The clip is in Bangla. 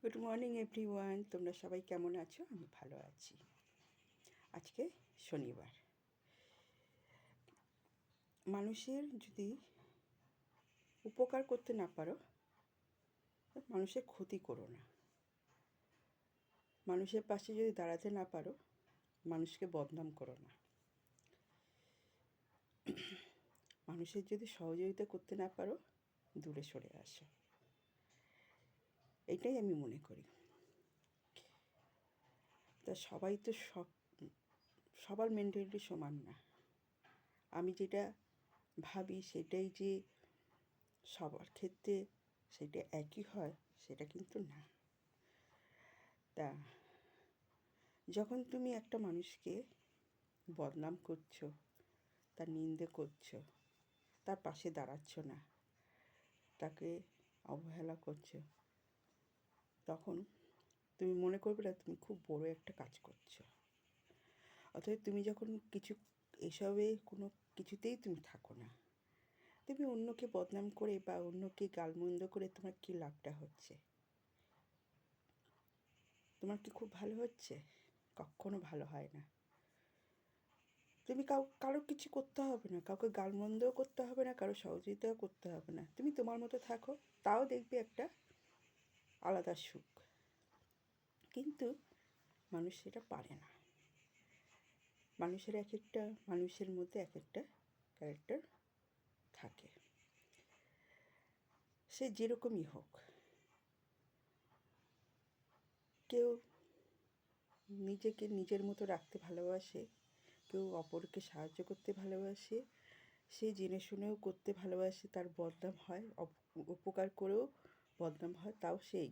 গুড মর্নিং এভরিওয়ান, তোমরা সবাই কেমন আছো? আমি ভালো আছি। আজকে শনিবার। মানুষের যদি উপকার করতে না পারো, মানুষের ক্ষতি করো না। মানুষের পাশে যদি দাঁড়াতে না পারো, মানুষকে বদনাম করো না। মানুষের যদি সহযোগিতা করতে না পারো, দূরে সরে আসো। এটাই আমি মনে করি। তা সবাই তো সবার মেন্টালিটি সমান না। আমি যেটা ভাবি সেটাই যে সবার ক্ষেত্রে সেটা একই হয়, সেটা কিন্তু না। তা যখন তুমি একটা মানুষকে বদনাম করছো, তার নিন্দে করছো, তার পাশে দাঁড়াচ্ছ না, তাকে অবহেলা করছো, তখন তুমি মনে করবে না তুমি খুব বড় একটা কাজ করছো। অতএব তুমি যখন এসবে কোনো কিছুতেই তুমি থাকো না। তুমি অন্যকে বদনাম করে বা অন্যকে গালমন্দ করে তোমার কী লাভটা হচ্ছে? তোমার কি খুব ভালো হচ্ছে? কখনো ভালো হয় না। তুমি কারো কিছু করতে হবে না, কাউকে গালমন্দও করতে হবে না, কারো সহযোগিতাও করতে হবে না। তুমি তোমার মতো থাকো, তাও দেখবে একটা আলাদা সুখ। কিন্তু মানুষ সেটা পারে না। মানুষের মধ্যে এক একটা ক্যারেক্টার থাকে, সে যেরকমই হোক। কেউ নিজেকে নিজের মতো রাখতে ভালোবাসে, কেউ অপরকে সাহায্য করতে ভালোবাসে, সে জেনে শুনেও করতে ভালোবাসে, তার বদনাম হয়, উপকার করেও বদনাম হয়, তাও সে